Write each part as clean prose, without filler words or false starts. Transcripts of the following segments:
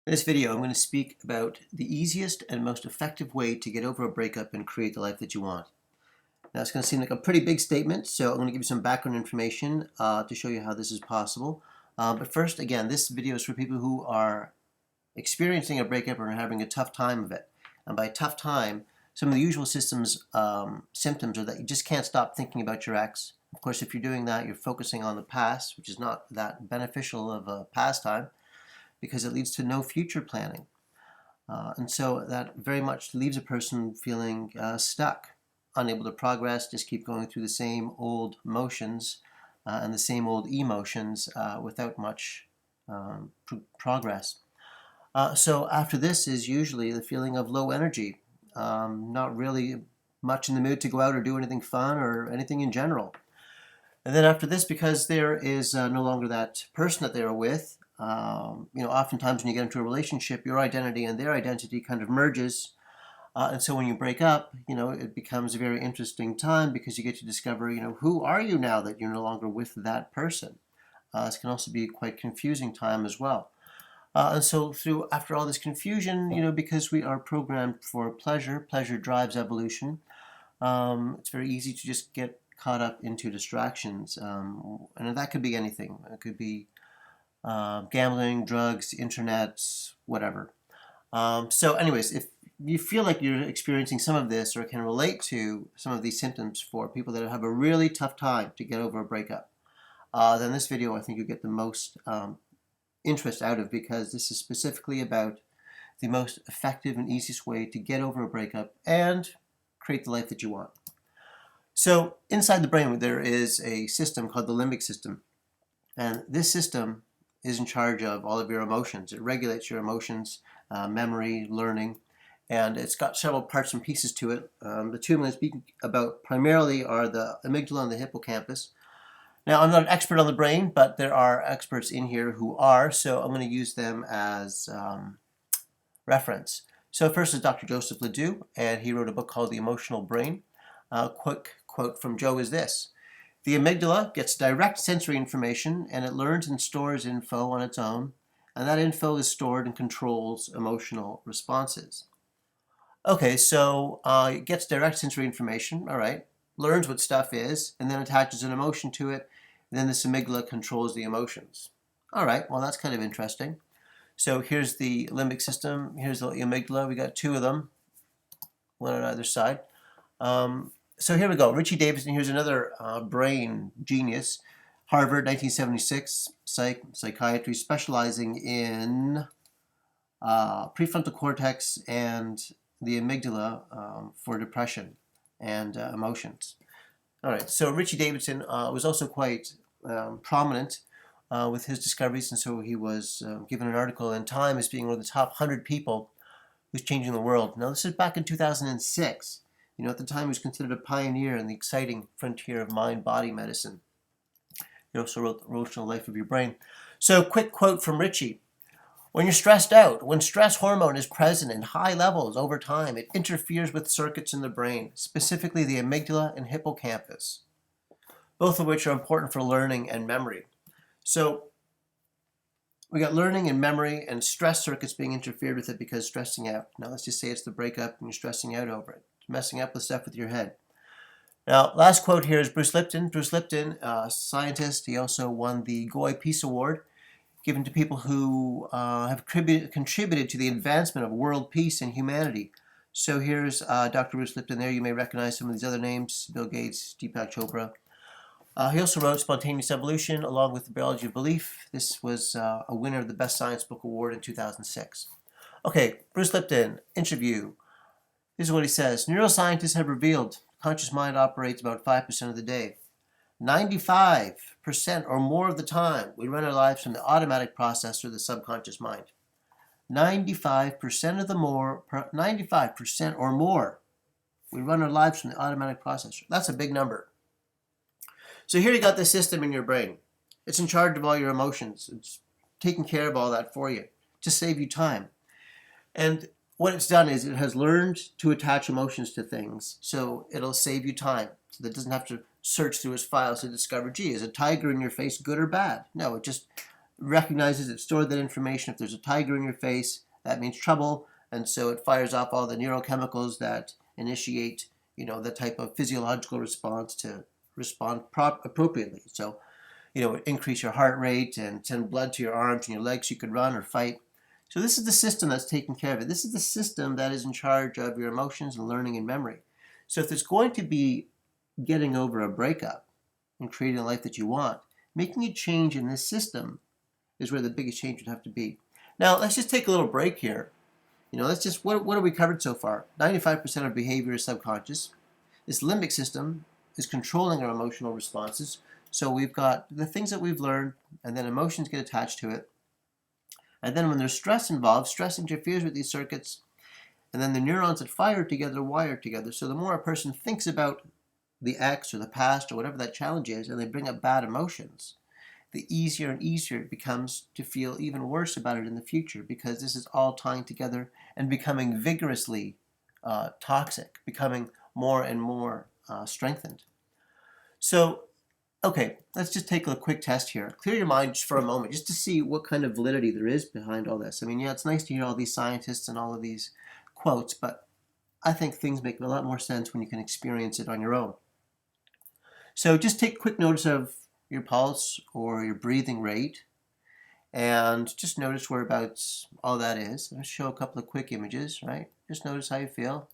In this video, I'm going to speak about the easiest and most effective way to get over a breakup and create the life that you want. Now, it's going to seem like a pretty big statement, so I'm going to give you some background information to show you how this is possible. But first, again, this video is for people who are experiencing a breakup or having a tough time of it. And by tough time, some of the usual symptoms are that you just can't stop thinking about your ex. Of course, if you're doing that, you're focusing on the past, which is not that beneficial of a pastime, because it leads to no future planning. And so that very much leaves a person feeling stuck, unable to progress, just keep going through the same old motions and the same old emotions without much progress. So after this is usually the feeling of low energy, not really much in the mood to go out or do anything fun or anything in general. And then after this, because there is no longer that person that they are with, oftentimes when you get into a relationship, your identity and their identity kind of merges. And so when you break up, it becomes a very interesting time because you get to discover, who are you now that you're no longer with that person? This can also be quite confusing time as well. And so after all this confusion, because we are programmed for pleasure, pleasure drives evolution, it's very easy to just get caught up into distractions. And that could be anything. It could be gambling, drugs, internet, whatever. So anyways, if you feel like you're experiencing some of this or can relate to some of these symptoms for people that have a really tough time to get over a breakup, then this video I think you'll get the most interest out of, because this is specifically about the most effective and easiest way to get over a breakup and create the life that you want. So inside the brain there is a system called the limbic system, and this system is in charge of all of your emotions. It regulates your emotions, memory, learning, and it's got several parts and pieces to it. The two I'm going to speak about primarily are the amygdala and the hippocampus. Now, I'm not an expert on the brain, but there are experts in here who are, so I'm going to use them as reference. So first is Dr. Joseph Ledoux, and he wrote a book called The Emotional Brain. A quick quote from Joe is this: "The amygdala gets direct sensory information, and it learns and stores info on its own, and that info is stored and controls emotional responses." Okay, so it gets direct sensory information, all right, learns what stuff is, and then attaches an emotion to it, and then this amygdala controls the emotions. All right, well, that's kind of interesting. So here's the limbic system, here's the amygdala, we got two of them, one on either side. So here we go. Richie Davidson, here's another brain genius. Harvard, 1976, psychiatry, specializing in prefrontal cortex and the amygdala for depression and emotions. All right, so Richie Davidson was also quite prominent with his discoveries, and so he was given an article in Time as being one of the top 100 people who's changing the world. Now, this is back in 2006. At the time, he was considered a pioneer in the exciting frontier of mind-body medicine. He also wrote The Life of Your Brain. So, quick quote from Richie: "When you're stressed out, when stress hormone is present in high levels over time, it interferes with circuits in the brain, specifically the amygdala and hippocampus, both of which are important for learning and memory." So, we got learning and memory and stress circuits being interfered with it because stressing out. Now, let's just say it's the breakup and you're stressing out over it. Messing up with stuff with your head. Now, last quote here is Bruce Lipton. Bruce Lipton, scientist, he also won the Goy Peace Award, given to people who have contributed to the advancement of world peace and humanity. So here's Dr. Bruce Lipton there. You may recognize some of these other names: Bill Gates, Deepak Chopra. He also wrote Spontaneous Evolution, along with The Biology of Belief. This was a winner of the Best Science Book Award in 2006. Okay, Bruce Lipton, interview. This is what he says: "Neuroscientists have revealed the conscious mind operates about 5% of the day. 95% or more of the time, we run our lives from the automatic processor, the subconscious mind. 95% or more, we run our lives from the automatic processor." That's a big number. So here you got this system in your brain. It's in charge of all your emotions. It's taking care of all that for you to save you time. And what it's done is it has learned to attach emotions to things, so it'll save you time. So that it doesn't have to search through its files to discover, gee, is a tiger in your face good or bad? No, it just recognizes it, stored that information. If there's a tiger in your face, that means trouble, and so it fires off all the neurochemicals that initiate, the type of physiological response to respond appropriately. So, increase your heart rate and send blood to your arms and your legs so you could run or fight. So this is the system that's taking care of it. This is the system that is in charge of your emotions and learning and memory. So if there's going to be getting over a breakup and creating a life that you want, making a change in this system is where the biggest change would have to be. Now, let's just take a little break here. Let's just, what have we covered so far? 95% of behavior is subconscious. This limbic system is controlling our emotional responses. So we've got the things that we've learned, and then emotions get attached to it. And then when there's stress involved, stress interferes with these circuits, and then the neurons that fire together wire together. So the more a person thinks about the ex or the past or whatever that challenge is, and they bring up bad emotions, the easier and easier it becomes to feel even worse about it in the future, because this is all tying together and becoming vigorously toxic, becoming more and more strengthened. So, okay, let's just take a quick test here. Clear your mind just for a moment, just to see what kind of validity there is behind all this. I mean, yeah, it's nice to hear all these scientists and all of these quotes, but I think things make a lot more sense when you can experience it on your own. So just take quick notice of your pulse or your breathing rate, and just notice whereabouts all that is. I'll show a couple of quick images, right? Just notice how you feel.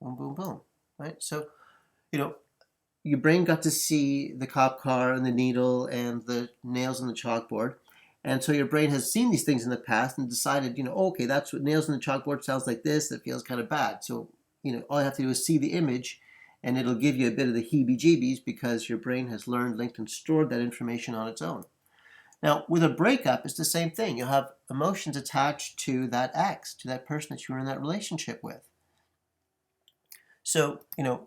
Boom, boom, boom, right? So, your brain got to see the cop car and the needle and the nails on the chalkboard. And so your brain has seen these things in the past and decided, okay, that's what nails on the chalkboard sounds like this. That feels kind of bad. So, all you have to do is see the image, and it'll give you a bit of the heebie-jeebies because your brain has learned, linked, and stored that information on its own. Now, with a breakup, it's the same thing. You'll have emotions attached to that ex, to that person that you were in that relationship with. So,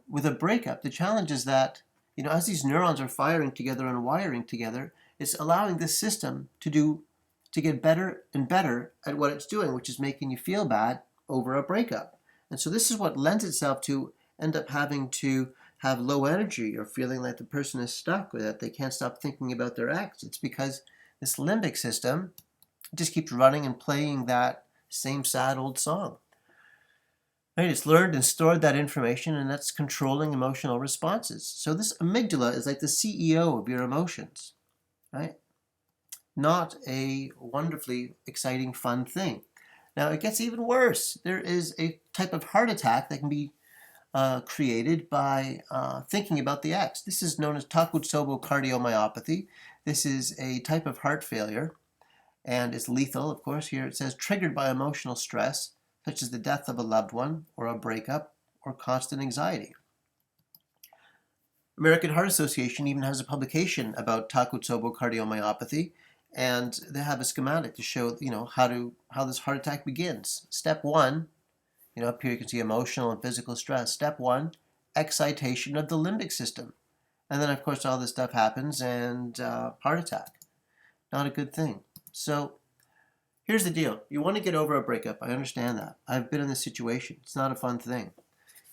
with a breakup, the challenge is that, as these neurons are firing together and wiring together, it's allowing this system to get better and better at what it's doing, which is making you feel bad over a breakup. And so this is what lends itself to end up having to have low energy or feeling like the person is stuck or that they can't stop thinking about their ex. It's because this limbic system just keeps running and playing that same sad old song. Right? It's learned and stored that information, and that's controlling emotional responses. So this amygdala is like the CEO of your emotions, right? Not a wonderfully exciting, fun thing. Now, it gets even worse. There is a type of heart attack that can be created by thinking about the ex. This is known as Takotsubo cardiomyopathy. This is a type of heart failure, and it's lethal, of course. Here it says triggered by emotional stress, such as the death of a loved one or a breakup or constant anxiety. American Heart Association even has a publication about Takotsubo cardiomyopathy, and they have a schematic to show, how this heart attack begins. Step 1, up here you can see emotional and physical stress. Step 1, excitation of the limbic system. And then, of course, all this stuff happens and heart attack. Not a good thing. So here's the deal. You want to get over a breakup. I understand that. I've been in this situation. It's not a fun thing.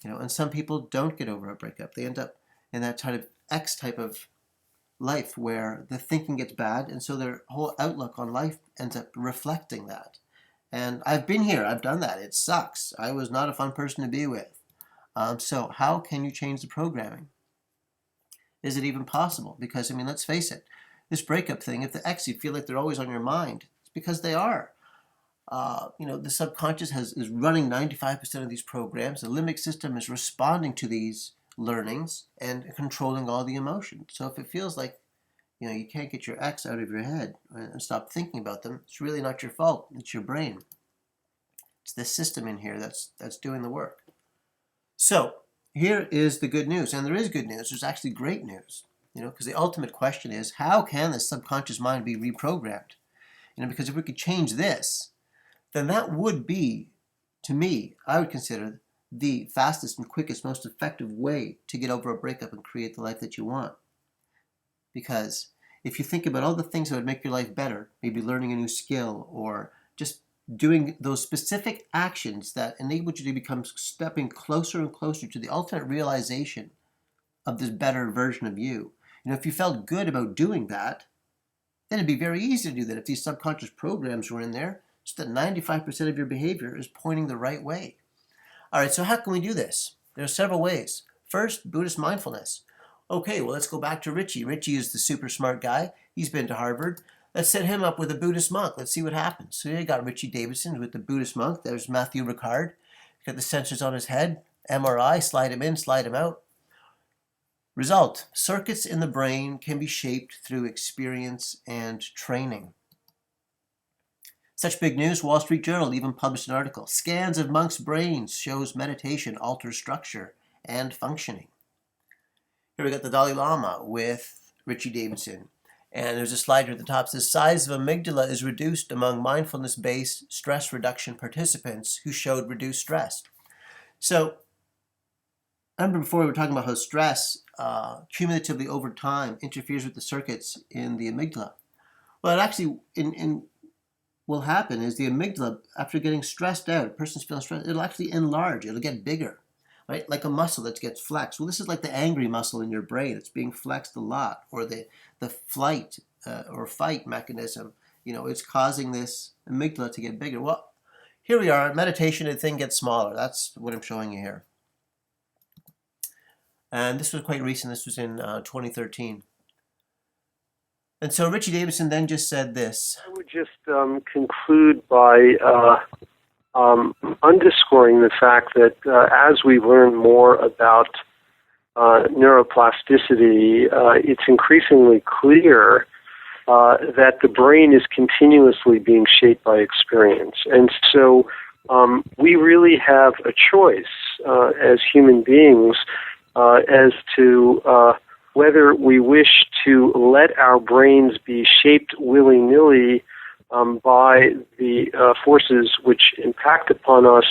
And some people don't get over a breakup. They end up in that kind of X type of life where the thinking gets bad, and so their whole outlook on life ends up reflecting that. And I've been here. I've done that. It sucks. I was not a fun person to be with. So how can you change the programming? Is it even possible? Because, let's face it. This breakup thing, if the ex, you feel like they're always on your mind, it's because they are. The subconscious is running 95% of these programs. The limbic system is responding to these learnings and controlling all the emotions. So if it feels like, you can't get your ex out of your head and stop thinking about them, it's really not your fault. It's your brain. It's the system in here that's doing the work. So here is the good news, and there is good news. There's actually great news, because the ultimate question is, how can the subconscious mind be reprogrammed? Because if we could change this, then that would be, to me, I would consider the fastest and quickest, most effective way to get over a breakup and create the life that you want. Because if you think about all the things that would make your life better, maybe learning a new skill or just doing those specific actions that enabled you to become stepping closer and closer to the ultimate realization of this better version of you. If you felt good about doing that, then it'd be very easy to do that if these subconscious programs were in there, so that 95% of your behavior is pointing the right way. All right, so how can we do this? There are several ways. First, Buddhist mindfulness. Okay, well, let's go back to Richie. Richie is the super smart guy. He's been to Harvard. Let's set him up with a Buddhist monk. Let's see what happens. So here you got Richie Davidson with the Buddhist monk. There's Matthew Ricard. Got the sensors on his head. MRI, slide him in, slide him out. Result, circuits in the brain can be shaped through experience and training. Such big news, Wall Street Journal even published an article. Scans of monks' brains shows meditation alters structure and functioning. Here we got the Dalai Lama with Richie Davidson. And there's a slide here at the top that says, size of amygdala is reduced among mindfulness-based stress reduction participants who showed reduced stress. So, I remember before we were talking about how stress cumulatively over time interferes with the circuits in the amygdala. Well, it actually will happen is the amygdala, after getting stressed out, a person's feeling stressed, it'll actually enlarge, it'll get bigger, right? Like a muscle that gets flexed. Well, this is like the angry muscle in your brain. It's being flexed a lot, or the flight or fight mechanism, it's causing this amygdala to get bigger. Well, here we are, meditation, the thing gets smaller. That's what I'm showing you here. And this was quite recent. This was in 2013. And so Richie Davidson then just said this. I would just conclude by underscoring the fact that as we learn more about neuroplasticity, it's increasingly clear that the brain is continuously being shaped by experience. And so we really have a choice as human beings as to whether we wish to let our brains be shaped willy-nilly by the forces which impact upon us,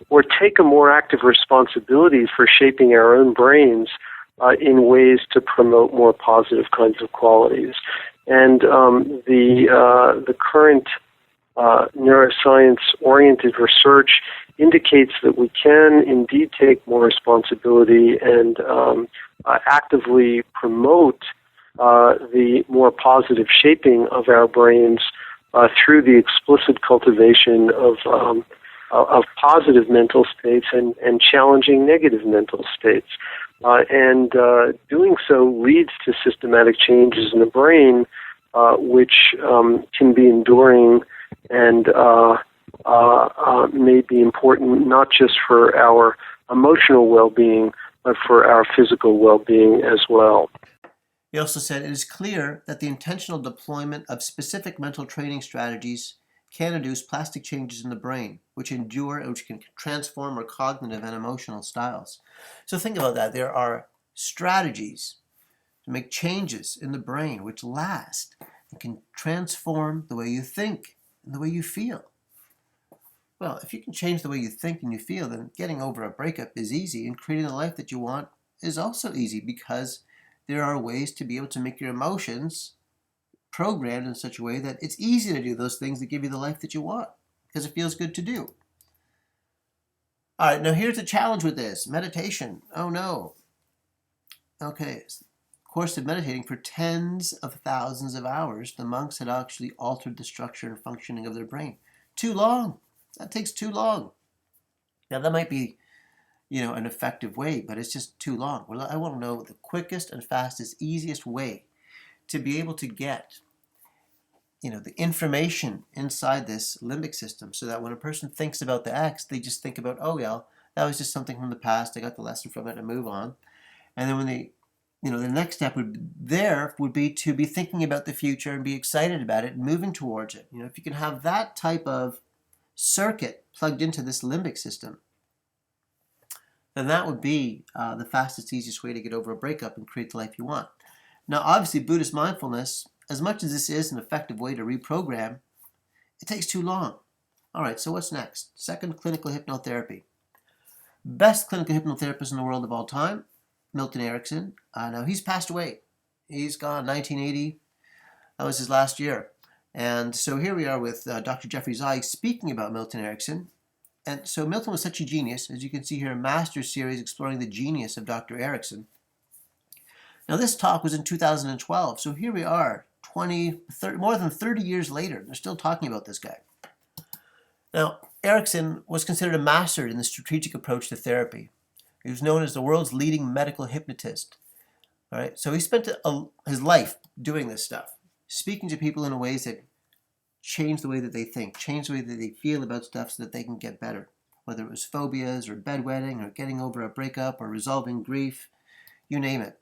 or take a more active responsibility for shaping our own brains in ways to promote more positive kinds of qualities. And the current neuroscience-oriented research indicates that we can indeed take more responsibility and actively promote the more positive shaping of our brains through the explicit cultivation of positive mental states and challenging negative mental states. And doing so leads to systematic changes in the brain, which can be enduring and may be important not just for our emotional well-being, but for our physical well-being as well. He also said, it is clear that the intentional deployment of specific mental training strategies can induce plastic changes in the brain, which endure and which can transform our cognitive and emotional styles. So think about that. There are strategies to make changes in the brain which last and can transform the way you think and the way you feel. Well, if you can change the way you think and you feel, then getting over a breakup is easy, and creating the life that you want is also easy, because there are ways to be able to make your emotions programmed in such a way that it's easy to do those things that give you the life that you want, because it feels good to do. All right, now here's the challenge with this. Meditation. Oh no. Okay, course of meditating for tens of thousands of hours, the monks had actually altered the structure and functioning of their brain. Too long. That takes too long. Now that might be, an effective way, but it's just too long. Well, I want to know the quickest and fastest, easiest way to be able to get, the information inside this limbic system, so that when a person thinks about the X, they just think about, oh yeah, that was just something from the past. I got the lesson from it and move on. And then when they, the next step would be to be thinking about the future and be excited about it and moving towards it. If you can have that type of circuit plugged into this limbic system, then that would be the fastest, easiest way to get over a breakup and create the life you want. Now, obviously, Buddhist mindfulness, as much as this is an effective way to reprogram, it takes too long. All right, so what's next? Second, clinical hypnotherapy. Best clinical hypnotherapist in the world of all time, Milton Erickson. Now, he's passed away. He's gone, 1980. That was his last year. And so here we are with Dr. Jeffrey Zeig speaking about Milton Erickson. And so Milton was such a genius, as you can see here, a master's series exploring the genius of Dr. Erickson. Now this talk was in 2012, so here we are, 20, 30, more than 30 years later. They're still talking about this guy. Now, Erickson was considered a master in the strategic approach to therapy. He was known as the world's leading medical hypnotist. All right, so he spent his life doing this stuff, speaking to people in ways that change the way that they think, change the way that they feel about stuff so that they can get better. Whether it was phobias or bedwetting or getting over a breakup or resolving grief, you name it.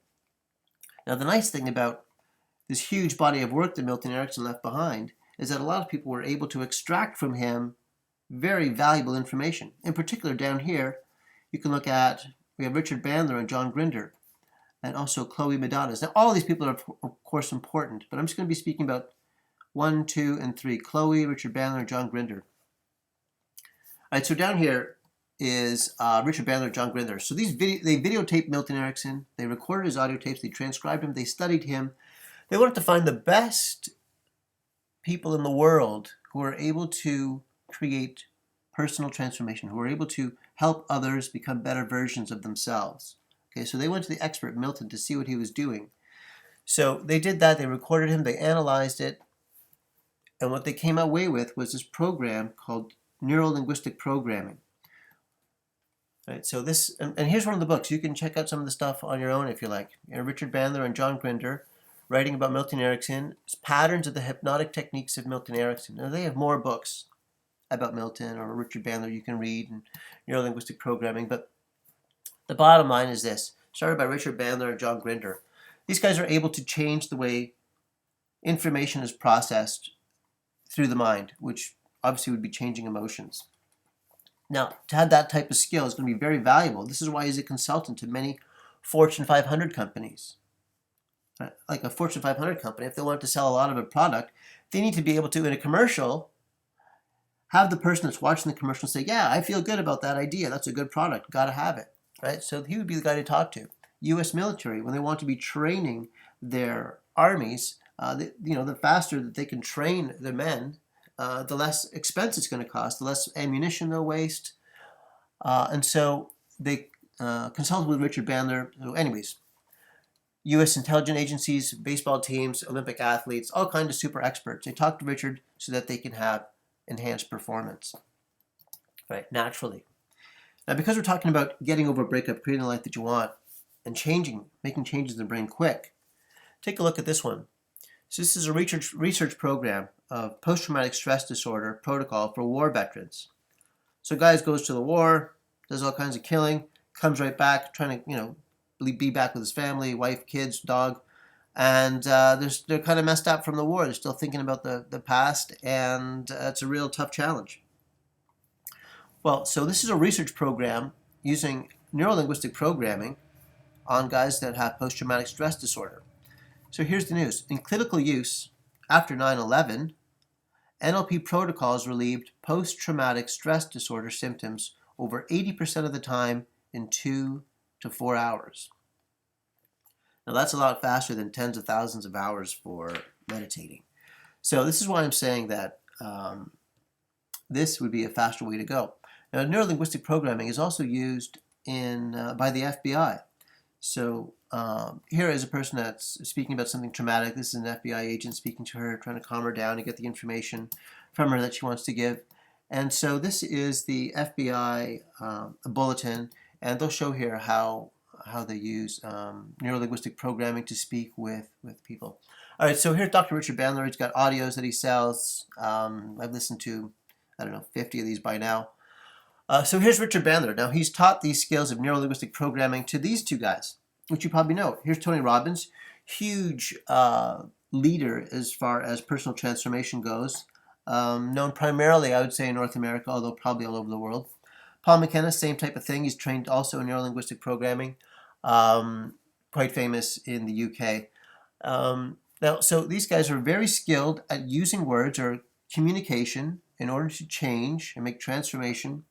Now, the nice thing about this huge body of work that Milton Erickson left behind is that a lot of people were able to extract from him very valuable information. In particular, down here, you can look at, we have Richard Bandler and John Grinder, and also Chloe Medanas. Now, all of these people are, of course, important, but I'm just going to be speaking about 1, 2, and 3. Chloe, Richard Bandler, and John Grinder. All right, so down here is Richard Bandler and John Grinder. So they videotaped Milton Erickson. They recorded his audio tapes. They transcribed him. They studied him. They wanted to find the best people in the world who are able to create personal transformation, who are able to help others become better versions of themselves. Okay, so they went to the expert Milton to see what he was doing. So they did that. They recorded him. They analyzed it. And what they came away with was this program called neuro-linguistic programming. Right, so this, and here's one of the books. You can check out some of the stuff on your own if you like. Richard Bandler and John Grinder writing about Milton Erickson, Patterns of the Hypnotic Techniques of Milton Erickson. Now, they have more books about Milton or Richard Bandler you can read, and neuro-linguistic programming, but the bottom line is this, started by Richard Bandler and John Grinder. These guys are able to change the way information is processed through the mind, which obviously would be changing emotions. Now, to have that type of skill is going to be very valuable. This is why he's a consultant to many Fortune 500 companies. Like a Fortune 500 company, if they want to sell a lot of a product, they need to be able to, in a commercial, have the person that's watching the commercial say, yeah, I feel good about that idea. That's a good product. Got to have it. Right? So he would be the guy to talk to. U.S. military, when they want to be training their armies, the faster that they can train their men, the less expense it's going to cost, the less ammunition they'll waste. And so they consulted with Richard Bandler. So anyways, U.S. intelligence agencies, baseball teams, Olympic athletes, all kinds of super experts. They talk to Richard so that they can have enhanced performance, right, naturally. Now, because we're talking about getting over a breakup, creating the life that you want, and making changes in the brain quick, take a look at this one. So this is a research program of post-traumatic stress disorder protocol for war veterans. So guys goes to the war, does all kinds of killing, comes right back, trying to, be back with his family, wife, kids, dog, and they're kind of messed up from the war. They're still thinking about the past, and it's a real tough challenge. Well, so this is a research program using neuro-linguistic programming on guys that have post-traumatic stress disorder. So here's the news. In clinical use, after 9/11, NLP protocols relieved post-traumatic stress disorder symptoms over 80% of the time in 2 to 4 hours. Now that's a lot faster than tens of thousands of hours for meditating. So this is why I'm saying that this would be a faster way to go. Now, neuro-linguistic programming is also used by the FBI. So here is a person that's speaking about something traumatic. This is an FBI agent speaking to her, trying to calm her down and get the information from her that she wants to give. And so this is the FBI bulletin, and they'll show here how they use neuro-linguistic programming to speak with people. All right, so here's Dr. Richard Bandler. He's got audios that he sells. I've listened to, 50 of these by now. So here's Richard Bandler. Now, he's taught these skills of neuro-linguistic programming to these two guys, which you probably know. Here's Tony Robbins, huge leader as far as personal transformation goes, known primarily, I would say, in North America, although probably all over the world. Paul McKenna, same type of thing. He's trained also in neuro-linguistic programming, quite famous in the UK. Now, so these guys are very skilled at using words or communication in order to change and make transformation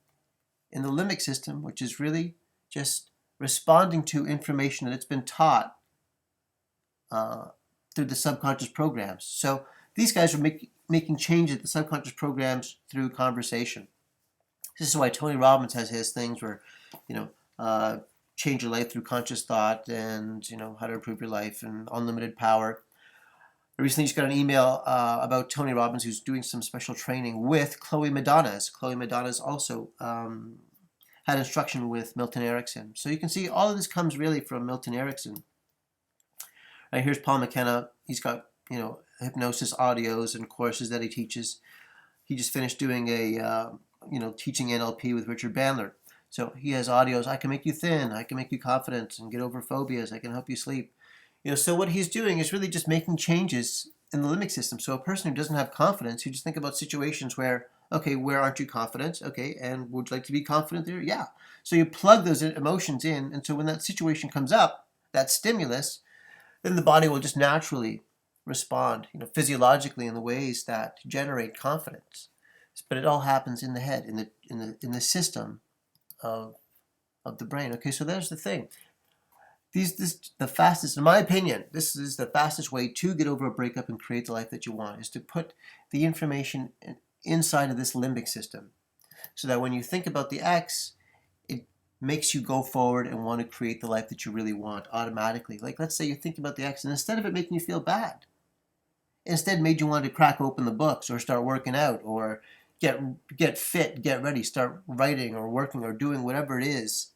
in the limbic system, which is really just responding to information that it's been taught through the subconscious programs. So these guys are making changes at the subconscious programs through conversation. This is why Tony Robbins has his things where, change your life through conscious thought and, how to improve your life and unlimited power. I recently just got an email about Tony Robbins, who's doing some special training with Chloe Madonna's. Chloe Madonna's also had instruction with Milton Erickson. So you can see all of this comes really from Milton Erickson. Right, here's Paul McKenna. He's got, hypnosis audios and courses that he teaches. He just finished doing a, teaching NLP with Richard Bandler. So he has audios. I can make you thin. I can make you confident and get over phobias. I can help you sleep. So what he's doing is really just making changes in the limbic system. So a person who doesn't have confidence, who just think about situations where, okay, where aren't you confident? Okay, and would you like to be confident there? Yeah. So you plug those emotions in, and so when that situation comes up, that stimulus, then the body will just naturally respond, physiologically in the ways that generate confidence. But it all happens in the head, in the system of the brain. Okay, so there's the thing. The fastest, in my opinion, this is the fastest way to get over a breakup and create the life that you want, is to put the information inside of this limbic system, so that when you think about the X, it makes you go forward and want to create the life that you really want automatically. Like, let's say you think about the X, and instead of it making you feel bad, instead made you want to crack open the books or start working out or get fit, get ready, start writing or working or doing whatever it is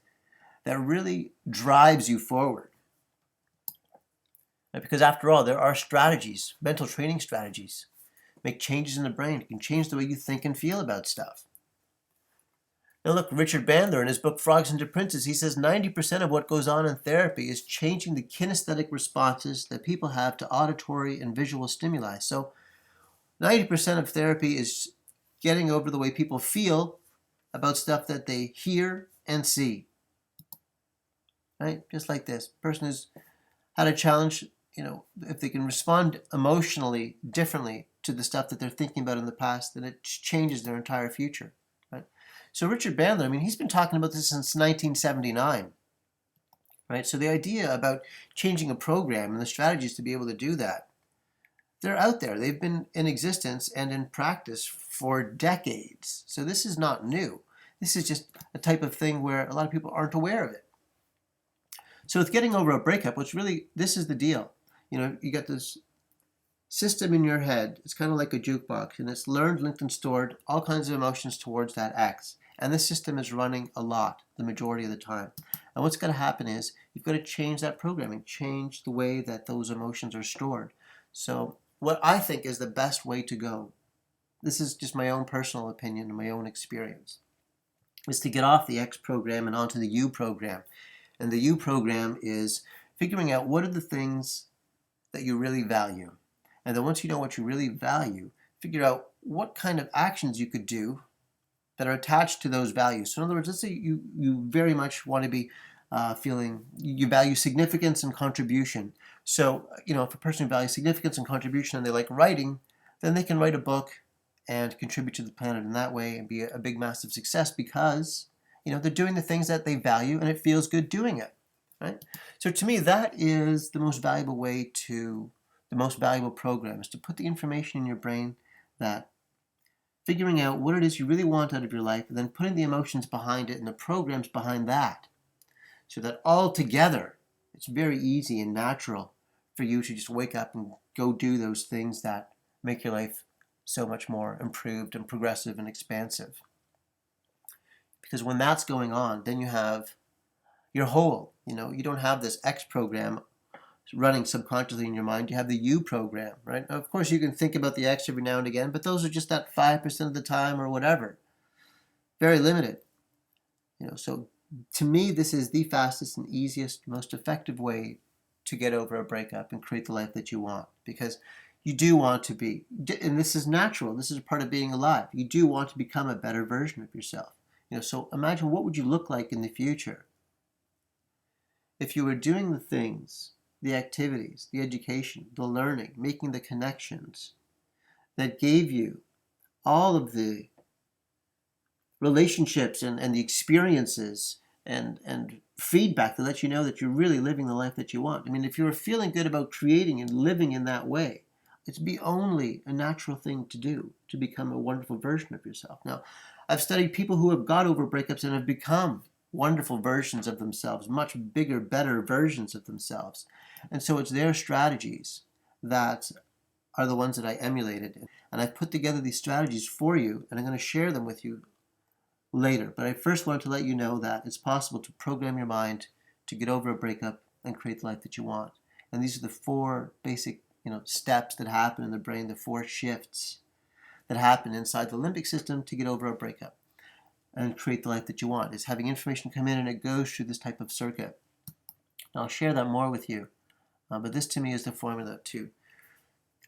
that really drives you forward. Because after all, there are strategies, mental training strategies. Make changes in the brain. It can change the way you think and feel about stuff. Now look, Richard Bandler in his book Frogs into Princes, he says 90% of what goes on in therapy is changing the kinesthetic responses that people have to auditory and visual stimuli. So 90% of therapy is getting over the way people feel about stuff that they hear and see. Right? Just like this. Person who's had a challenge, if they can respond emotionally differently to the stuff that they're thinking about in the past, then it changes their entire future. Right? So Richard Bandler, he's been talking about this since 1979. Right? So the idea about changing a program and the strategies to be able to do that, they're out there. They've been in existence and in practice for decades. So this is not new. This is just a type of thing where a lot of people aren't aware of it. So with getting over a breakup, this is the deal. You got this system in your head. It's kind of like a jukebox, and it's learned, linked, and stored all kinds of emotions towards that X. And this system is running a lot, the majority of the time. And what's going to happen is you've got to change that programming, change the way that those emotions are stored. So what I think is the best way to go, this is just my own personal opinion and my own experience, is to get off the X program and onto the U program. And the U program is figuring out what are the things that you really value. And then once you know what you really value, figure out what kind of actions you could do that are attached to those values. So in other words, let's say you very much want to be feeling, you value significance and contribution. So, if a person values significance and contribution and they like writing, then they can write a book and contribute to the planet in that way and be a big, massive success because they're doing the things that they value and it feels good doing it, right? So to me, that is the most valuable program, is to put the information in your brain, that figuring out what it is you really want out of your life and then putting the emotions behind it and the programs behind that, so that all together, it's very easy and natural for you to just wake up and go do those things that make your life so much more improved and progressive and expansive. Because when that's going on, then you have your whole, you don't have this X program running subconsciously in your mind. You have the U program, right? Now, of course, you can think about the X every now and again, but those are just that 5% of the time or whatever. Very limited. So to me, this is the fastest and easiest, most effective way to get over a breakup and create the life that you want. Because you do want to be, and this is natural, this is a part of being alive. You do want to become a better version of yourself. So imagine, what would you look like in the future if you were doing the things, the activities, the education, the learning, making the connections that gave you all of the relationships and the experiences and feedback that lets you know that you're really living the life that you want. If you were feeling good about creating and living in that way, it'd be only a natural thing to do to become a wonderful version of yourself. Now, I've studied people who have got over breakups and have become wonderful versions of themselves, much bigger, better versions of themselves. And so it's their strategies that are the ones that I emulated. And I've put together these strategies for you, and I'm going to share them with you later. But I first wanted to let you know that it's possible to program your mind to get over a breakup and create the life that you want. And these are the four basic, steps that happen in the brain, the four shifts that happen inside the limbic system to get over a breakup and create the life that you want. It's having information come in and it goes through this type of circuit. And I'll share that more with you. But this to me is the formula to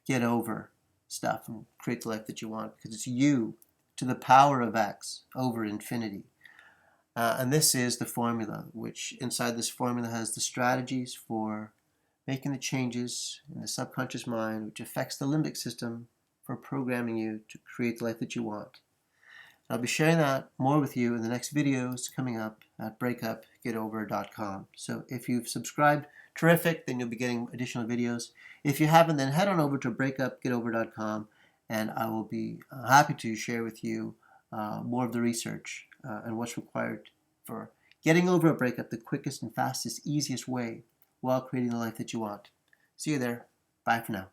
get over stuff and create the life that you want, because it's you to the power of X over infinity. And this is the formula, which inside this formula has the strategies for making the changes in the subconscious mind, which affects the limbic system for programming you to create the life that you want. I'll be sharing that more with you in the next videos coming up at breakupgetover.com. So if you've subscribed, terrific, then you'll be getting additional videos. If you haven't, then head on over to breakupgetover.com, and I will be happy to share with you more of the research and what's required for getting over a breakup the quickest and fastest, easiest way while creating the life that you want. See you there. Bye for now.